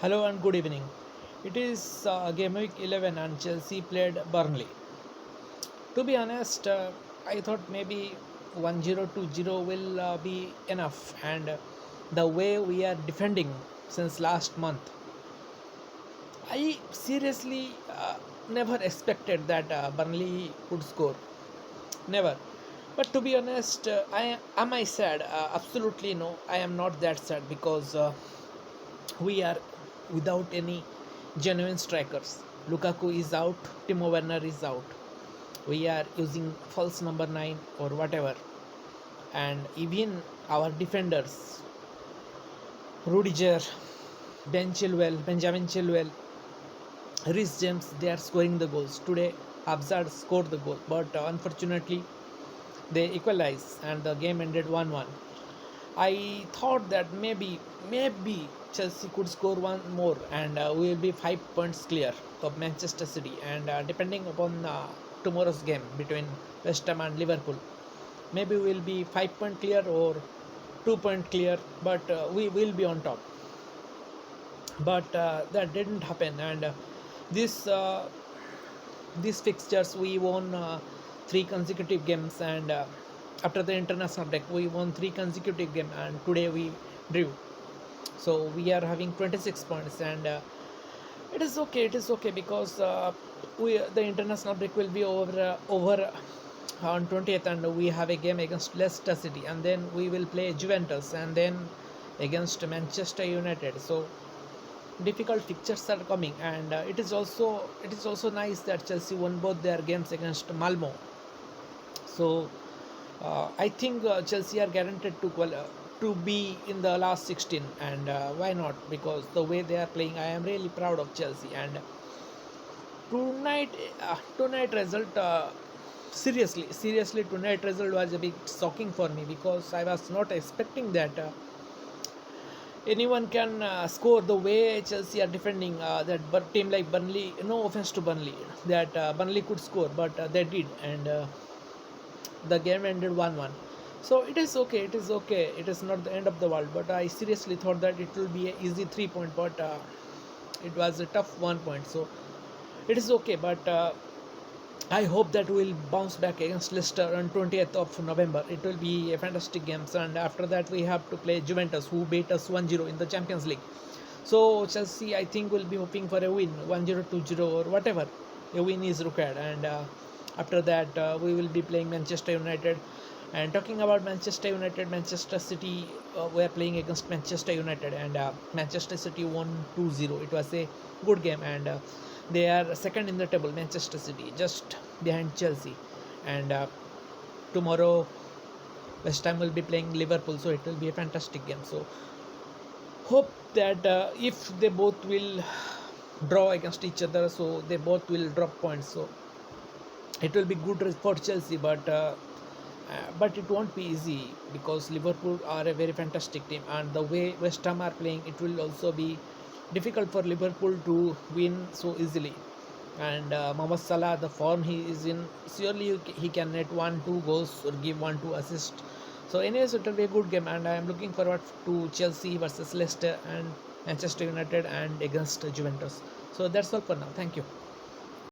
Hello and good evening. It is game week 11 and Chelsea played Burnley. To be honest, I thought maybe 1-0 2-0 will be enough, and the way we are defending since last month, I seriously never expected that Burnley would score. Never. But to be honest, am I sad? Absolutely no. I am not that sad because we are without any genuine strikers. Lukaku is out, Timo Werner is out. We are using false number 9 or whatever. And even our defenders, Rudiger, Benjamin Chilwell, Rhys James, they are scoring the goals. Today, Hazard scored the goal, but unfortunately, they equalized and the game ended 1-1. I thought that maybe Chelsea could score one more and we will be 5 points clear of Manchester City. And depending upon tomorrow's game between West Ham and Liverpool, maybe we will be 5 point clear or 2 point clear, but we will be on top. But that didn't happen, and this these fixtures we won three consecutive games, and after the international break we won three consecutive games, and today we drew. So we are having 26 points, and it is okay because we the international break will be over on 20th, and we have a game against Leicester City, and then we will play Juventus, and then against Manchester United. So difficult fixtures are coming, and it is also nice that Chelsea won both their games against Malmo. So I think Chelsea are guaranteed to be in the last 16, and why not? Because the way they are playing, I am really proud of Chelsea. And tonight result. Seriously, tonight result was a bit shocking for me because I was not expecting that anyone can score the way Chelsea are defending that team like Burnley. No offense to Burnley, that Burnley could score, but they did, and the game ended 1-1. So it is okay. It is okay. It is not the end of the world. But I seriously thought that it will be an easy 3 point, but it was a tough 1 point. So it is okay. But I hope that we'll bounce back against Leicester on 20th of November. It will be a fantastic game, and after that we have to play Juventus, who beat us 1-0 in the Champions League. So Chelsea, I think, will be hoping for a win, 1-0, 2-0, or whatever. A win is required, and after that we will be playing Manchester United. And talking about Manchester United, Manchester City, we are playing against Manchester United, and Manchester City won 2-0. It was a good game, and they are second in the table, Manchester City, just behind Chelsea. And tomorrow West Ham will be playing Liverpool, so it will be a fantastic game. So hope that if they both will draw against each other, so they both will drop points. So it will be good for Chelsea, but it won't be easy because Liverpool are a very fantastic team, and the way West Ham are playing, it will also be difficult for Liverpool to win so easily. And Mohamed Salah, the form he is in, surely he can net 1-2 goals or give 1-2 assists. So anyways, it will be a good game, and I am looking forward to Chelsea versus Leicester and Manchester United and against Juventus. So that's all for now. Thank you.